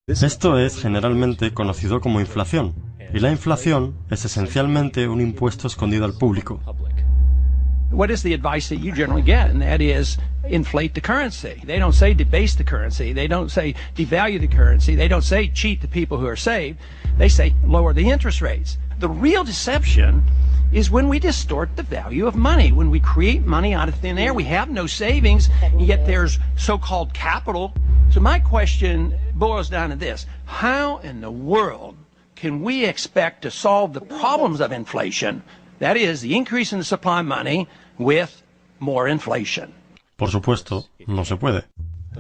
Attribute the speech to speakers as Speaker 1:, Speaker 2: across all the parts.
Speaker 1: Esto es generalmente conocido como inflación, y la inflación es esencialmente un impuesto escondido al público.
Speaker 2: What is the advice that you generally get? And that is inflate the currency. They don't say debase the currency. They don't say devalue the currency. They don't say cheat the people who are saved. They say lower the interest rates. The real deception is when we distort the value of money, when we create money out of thin air. We have no savings, and yet there's so-called capital. So my question boils down to this. How in the world can we expect to solve the problems of inflation, that is, the increase in the supply of money, with more inflation?
Speaker 1: Por supuesto, no se puede.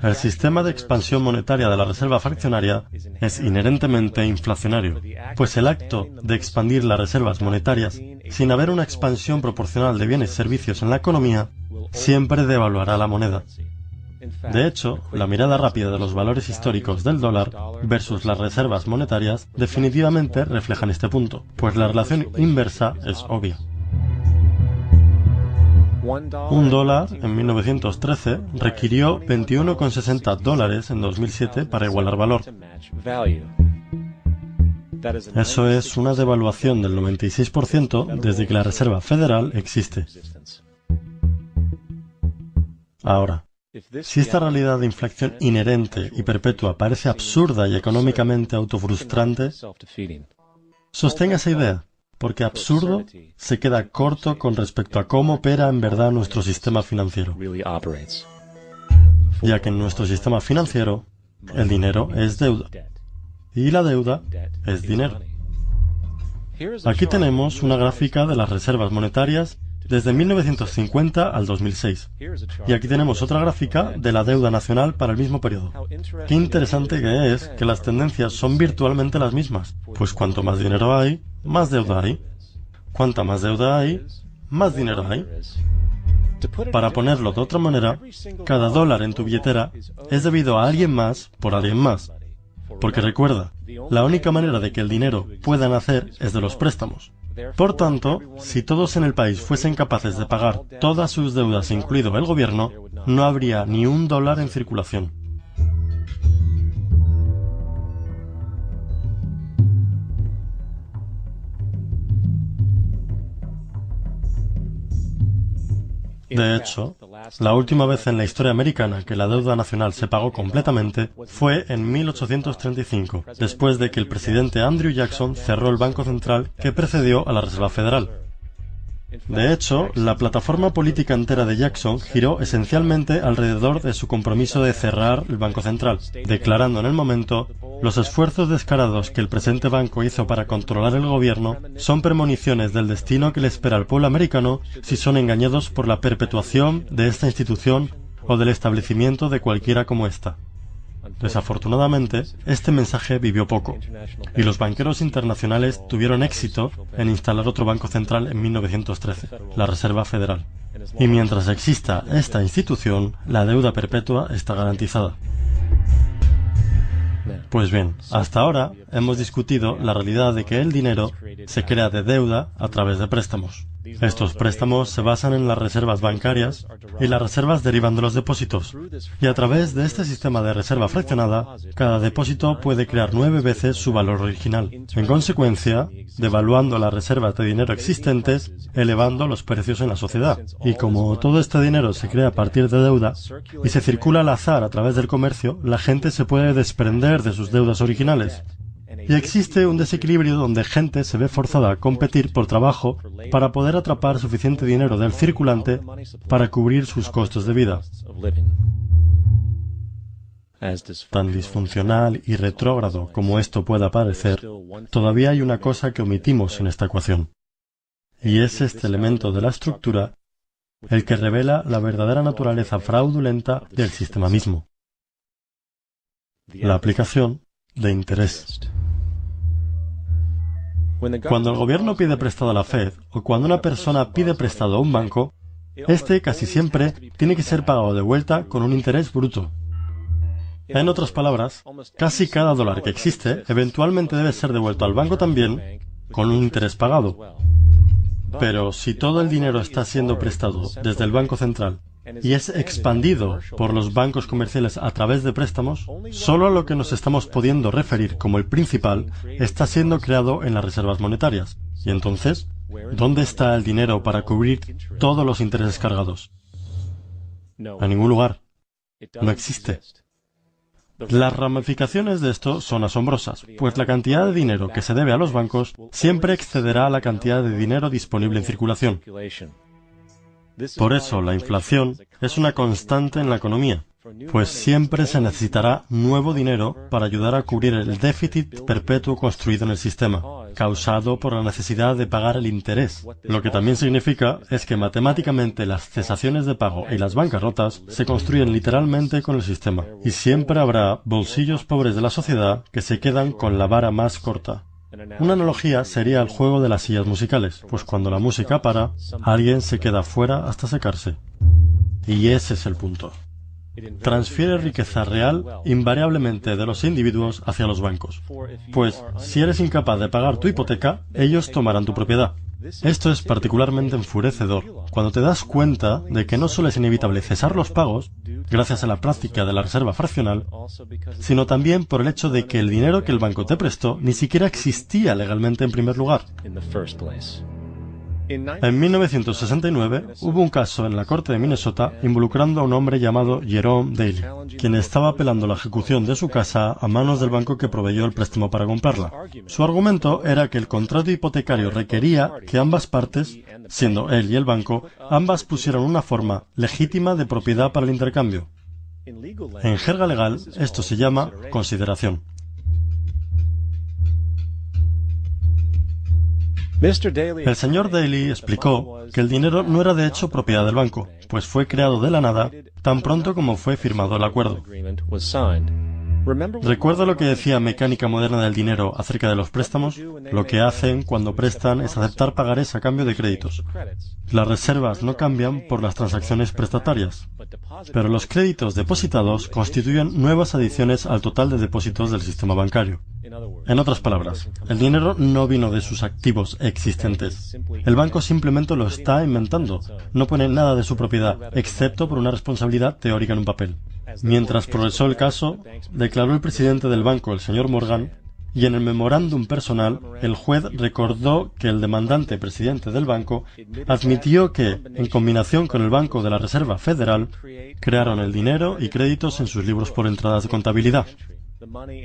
Speaker 1: El sistema de expansión monetaria de la reserva fraccionaria es inherentemente inflacionario, pues el acto de expandir las reservas monetarias sin haber una expansión proporcional de bienes y servicios en la economía siempre devaluará la moneda. De hecho, la mirada rápida de los valores históricos del dólar versus las reservas monetarias definitivamente reflejan este punto, pues la relación inversa es obvia. Un dólar en 1913 requirió 21,60 dólares en 2007 para igualar valor. Eso es una devaluación del 96% desde que la Reserva Federal existe. Ahora, si esta realidad de inflación inherente y perpetua parece absurda y económicamente autofrustrante, sostenga esa idea, porque absurdo se queda corto con respecto a cómo opera en verdad nuestro sistema financiero. Ya que en nuestro sistema financiero, el dinero es deuda, y la deuda es dinero. Aquí tenemos una gráfica de las reservas monetarias desde 1950 al 2006. Y aquí tenemos otra gráfica de la deuda nacional para el mismo periodo. Qué interesante que es que las tendencias son virtualmente las mismas, pues cuanto más dinero hay, más deuda hay. Cuanta más deuda hay, más dinero hay. Para ponerlo de otra manera, cada dólar en tu billetera es debido a alguien más por alguien más. Porque recuerda, la única manera de que el dinero pueda nacer es de los préstamos. Por tanto, si todos en el país fuesen capaces de pagar todas sus deudas, incluido el gobierno, no habría ni un dólar en circulación. De hecho, la última vez en la historia americana que la deuda nacional se pagó completamente fue en 1835, después de que el presidente Andrew Jackson cerró el Banco Central que precedió a la Reserva Federal. De hecho, la plataforma política entera de Jackson giró esencialmente alrededor de su compromiso de cerrar el Banco Central, declarando en el momento: los esfuerzos descarados que el presente banco hizo para controlar el gobierno son premoniciones del destino que le espera al pueblo americano si son engañados por la perpetuación de esta institución o del establecimiento de cualquiera como esta. Desafortunadamente, este mensaje vivió poco, y los banqueros internacionales tuvieron éxito en instalar otro banco central en 1913, la Reserva Federal. Y mientras exista esta institución, la deuda perpetua está garantizada. Pues bien, hasta ahora hemos discutido la realidad de que el dinero se crea de deuda a través de préstamos. Estos préstamos se basan en las reservas bancarias y las reservas derivan de los depósitos. Y a través de este sistema de reserva fraccionada, cada depósito puede crear 9 veces su valor original. En consecuencia, devaluando las reservas de dinero existentes, elevando los precios en la sociedad. Y como todo este dinero se crea a partir de deuda y se circula al azar a través del comercio, la gente se puede desprender de sus deudas originales. Y existe un desequilibrio donde gente se ve forzada a competir por trabajo para poder atrapar suficiente dinero del circulante para cubrir sus costos de vida. Tan disfuncional y retrógrado como esto pueda parecer, todavía hay una cosa que omitimos en esta ecuación. Y es este elemento de la estructura el que revela la verdadera naturaleza fraudulenta del sistema mismo: la aplicación de interés. Cuando el gobierno pide prestado a la Fed, o cuando una persona pide prestado a un banco, este casi siempre tiene que ser pagado de vuelta con un interés bruto. En otras palabras, casi cada dólar que existe eventualmente debe ser devuelto al banco también con un interés pagado. Pero si todo el dinero está siendo prestado desde el Banco Central y es expandido por los bancos comerciales a través de préstamos, solo a lo que nos estamos pudiendo referir como el principal está siendo creado en las reservas monetarias. Y entonces, ¿dónde está el dinero para cubrir todos los intereses cargados? En ningún lugar. No existe. Las ramificaciones de esto son asombrosas, pues la cantidad de dinero que se debe a los bancos siempre excederá la cantidad de dinero disponible en circulación. Por eso, la inflación es una constante en la economía, pues siempre se necesitará nuevo dinero para ayudar a cubrir el déficit perpetuo construido en el sistema, causado por la necesidad de pagar el interés. Lo que también significa es que matemáticamente las cesaciones de pago y las bancarrotas se construyen literalmente con el sistema, y siempre habrá bolsillos pobres de la sociedad que se quedan con la vara más corta. Una analogía sería el juego de las sillas musicales, pues cuando la música para, alguien se queda fuera hasta secarse. Y ese es el punto. Transfiere riqueza real invariablemente de los individuos hacia los bancos. Pues, si eres incapaz de pagar tu hipoteca, ellos tomarán tu propiedad. Esto es particularmente enfurecedor cuando te das cuenta de que no solo es inevitable cesar los pagos, gracias a la práctica de la reserva fraccional, sino también por el hecho de que el dinero que el banco te prestó ni siquiera existía legalmente en primer lugar. En 1969 hubo un caso en la corte de Minnesota involucrando a un hombre llamado Jerome Daly, quien estaba apelando la ejecución de su casa a manos del banco que proveyó el préstamo para comprarla. Su argumento era que el contrato hipotecario requería que ambas partes, siendo él y el banco, ambas pusieran una forma legítima de propiedad para el intercambio. En jerga legal, esto se llama consideración. El señor Daly explicó que el dinero no era de hecho propiedad del banco, pues fue creado de la nada tan pronto como fue firmado el acuerdo. ¿Recuerda lo que decía Mecánica Moderna del Dinero acerca de los préstamos? Lo que hacen cuando prestan es aceptar pagarés a cambio de créditos. Las reservas no cambian por las transacciones prestatarias, pero los créditos depositados constituyen nuevas adiciones al total de depósitos del sistema bancario. En otras palabras, el dinero no vino de sus activos existentes. El banco simplemente lo está inventando. No pone nada de su propiedad, excepto por una responsabilidad teórica en un papel. Mientras progresó el caso, declaró el presidente del banco, el señor Morgan, y en el memorándum personal, el juez recordó que el demandante presidente del banco admitió que, en combinación con el Banco de la Reserva Federal, crearon el dinero y créditos en sus libros por entradas de contabilidad.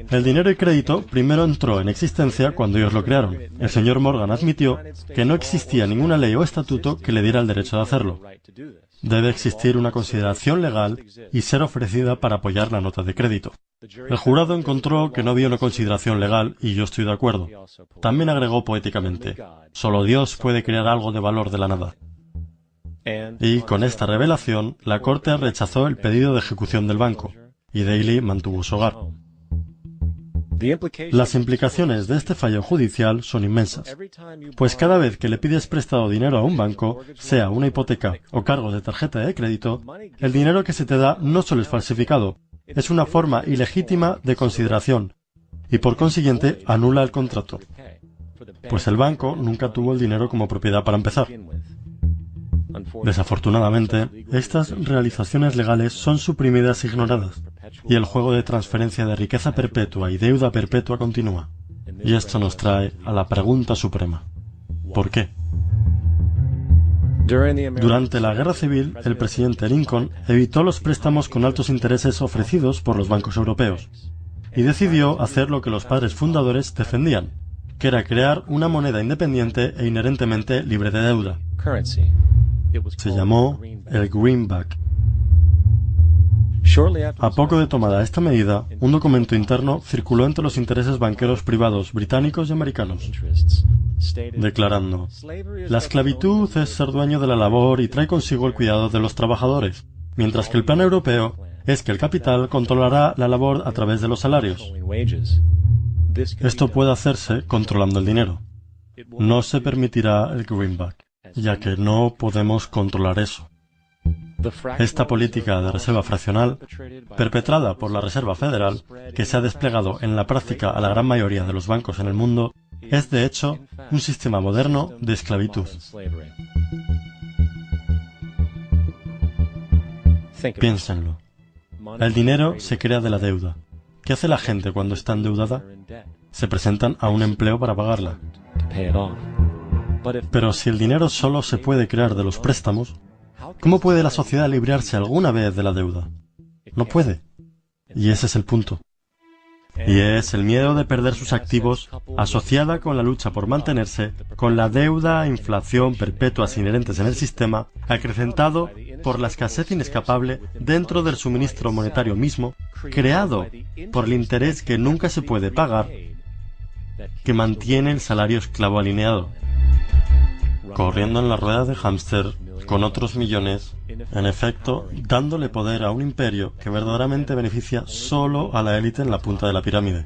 Speaker 1: El dinero y crédito primero entró en existencia cuando ellos lo crearon. El señor Morgan admitió que no existía ninguna ley o estatuto que le diera el derecho de hacerlo. Debe existir una consideración legal y ser ofrecida para apoyar la nota de crédito. El jurado encontró que no había una consideración legal y yo estoy de acuerdo. También agregó poéticamente, solo Dios puede crear algo de valor de la nada. Y con esta revelación, la corte rechazó el pedido de ejecución del banco, y Daly mantuvo su hogar. Las implicaciones de este fallo judicial son inmensas, pues cada vez que le pides prestado dinero a un banco, sea una hipoteca o cargos de tarjeta de crédito, el dinero que se te da no solo es falsificado, es una forma ilegítima de consideración, y por consiguiente anula el contrato, pues el banco nunca tuvo el dinero como propiedad para empezar. Desafortunadamente, estas realizaciones legales son suprimidas e ignoradas, y el juego de transferencia de riqueza perpetua y deuda perpetua continúa. Y esto nos trae a la pregunta suprema. ¿Por qué? Durante la Guerra Civil, el presidente Lincoln evitó los préstamos con altos intereses ofrecidos por los bancos europeos, y decidió hacer lo que los padres fundadores defendían, que era crear una moneda independiente e inherentemente libre de deuda. Se llamó el Greenback. A poco de tomada esta medida, un documento interno circuló entre los intereses banqueros privados británicos y americanos, declarando: la esclavitud es ser dueño de la labor y trae consigo el cuidado de los trabajadores, mientras que el plan europeo es que el capital controlará la labor a través de los salarios. Esto puede hacerse controlando el dinero. No se permitirá el Greenback, ya que no podemos controlar eso. Esta política de reserva fraccional, perpetrada por la Reserva Federal, que se ha desplegado en la práctica a la gran mayoría de los bancos en el mundo, es de hecho un sistema moderno de esclavitud. Piénsenlo. El dinero se crea de la deuda. ¿Qué hace la gente cuando está endeudada? Se presentan a un empleo para pagarla. Pero si el dinero solo se puede crear de los préstamos, ¿cómo puede la sociedad librarse alguna vez de la deuda? No puede. Y ese es el punto. Y es el miedo de perder sus activos asociada con la lucha por mantenerse, con la deuda e inflación perpetuas inherentes en el sistema, acrecentado por la escasez inescapable dentro del suministro monetario mismo, creado por el interés que nunca se puede pagar, que mantiene el salario esclavo alineado, corriendo en la rueda de hámster con otros millones, en efecto, dándole poder a un imperio que verdaderamente beneficia solo a la élite en la punta de la pirámide.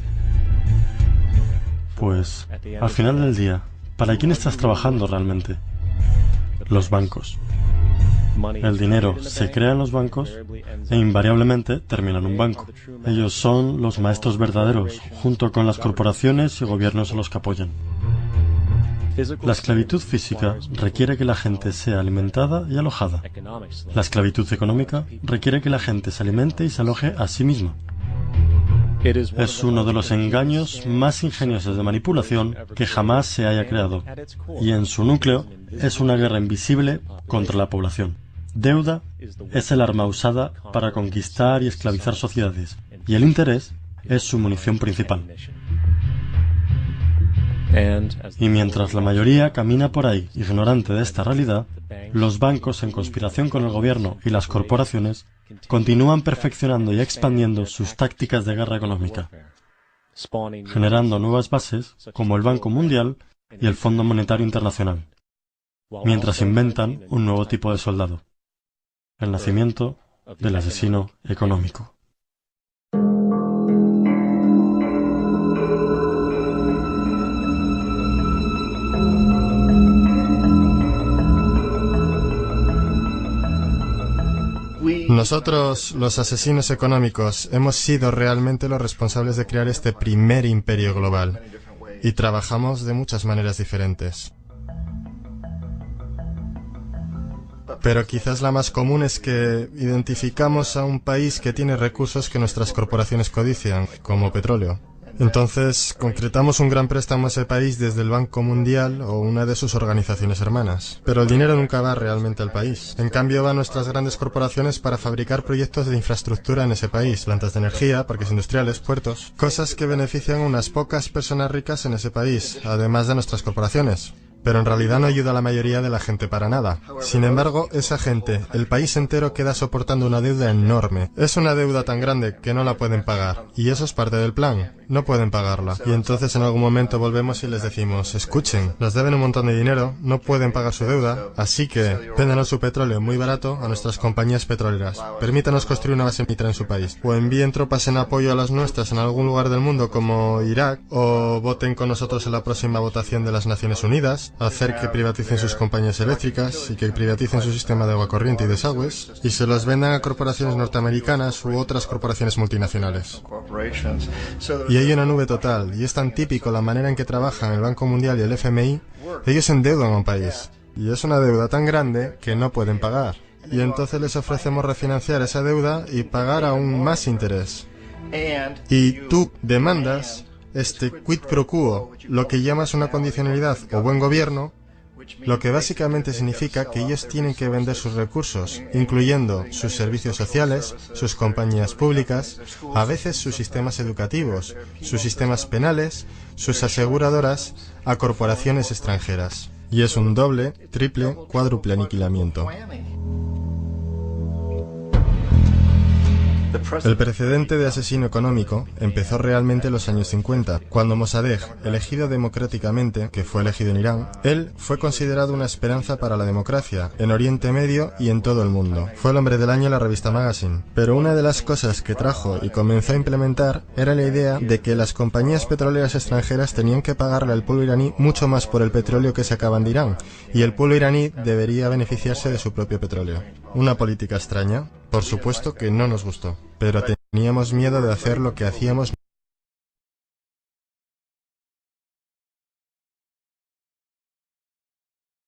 Speaker 1: Pues, al final del día, ¿para quién estás trabajando realmente? Los bancos. El dinero se crea en los bancos e invariablemente termina en un banco. Ellos son los maestros verdaderos, junto con las corporaciones y gobiernos a los que apoyan. La esclavitud física requiere que la gente sea alimentada y alojada. La esclavitud económica requiere que la gente se alimente y se aloje a sí misma. Es uno de los engaños más ingeniosos de manipulación que jamás se haya creado, y en su núcleo es una guerra invisible contra la población. Deuda es el arma usada para conquistar y esclavizar sociedades, y el interés es su munición principal. Y mientras la mayoría camina por ahí ignorante de esta realidad, los bancos, en conspiración con el gobierno y las corporaciones, continúan perfeccionando y expandiendo sus tácticas de guerra económica, generando nuevas bases como el Banco Mundial y el Fondo Monetario Internacional, mientras inventan un nuevo tipo de soldado, el nacimiento del asesino económico.
Speaker 3: Nosotros, los asesinos económicos, hemos sido realmente los responsables de crear este primer imperio global, y trabajamos de muchas maneras diferentes. Pero quizás la más común es que identificamos a un país que tiene recursos que nuestras corporaciones codician, como petróleo. Entonces, concretamos un gran préstamo a ese país desde el Banco Mundial o una de sus organizaciones hermanas. Pero el dinero nunca va realmente al país. En cambio, va a nuestras grandes corporaciones para fabricar proyectos de infraestructura en ese país, plantas de energía, parques industriales, puertos, cosas que benefician a unas pocas personas ricas en ese país, además de nuestras corporaciones. Pero en realidad no ayuda a la mayoría de la gente para nada. Sin embargo, esa gente, el país entero, queda soportando una deuda enorme. Es una deuda tan grande que no la pueden pagar. Y eso es parte del plan. No pueden pagarla. Y entonces en algún momento volvemos y les decimos, escuchen, nos deben un montón de dinero, no pueden pagar su deuda, así que véndanos su petróleo muy barato a nuestras compañías petroleras. Permítanos construir una base militar en su país. O envíen tropas en apoyo a las nuestras en algún lugar del mundo como Irak, o voten con nosotros en la próxima votación de las Naciones Unidas, hacer que privaticen sus compañías eléctricas y que privaticen su sistema de agua corriente y desagües, y se los vendan a corporaciones norteamericanas u otras corporaciones multinacionales. Y hay una nube total, y es tan típico la manera en que trabajan el Banco Mundial y el FMI, ellos endeudan a un país, y es una deuda tan grande que no pueden pagar. Y entonces les ofrecemos refinanciar esa deuda y pagar aún más interés. Y tú demandas este quid pro quo, lo que llamas una condicionalidad o buen gobierno, lo que básicamente significa que ellos tienen que vender sus recursos, incluyendo sus servicios sociales, sus compañías públicas, a veces sus sistemas educativos, sus sistemas penales, sus aseguradoras, a corporaciones extranjeras. Y es un doble, triple, cuádruple aniquilamiento. El precedente de asesino económico empezó realmente en los años 50, cuando Mossadegh, elegido democráticamente, que fue elegido en Irán, él fue considerado una esperanza para la democracia, en Oriente Medio y en todo el mundo. Fue el hombre del año en la revista Magazine. Pero una de las cosas que trajo y comenzó a implementar era la idea de que las compañías petroleras extranjeras tenían que pagarle al pueblo iraní mucho más por el petróleo que sacaban de Irán, y el pueblo iraní debería beneficiarse de su propio petróleo. Una política extraña, por supuesto que no nos gustó, pero teníamos miedo de hacer lo que hacíamos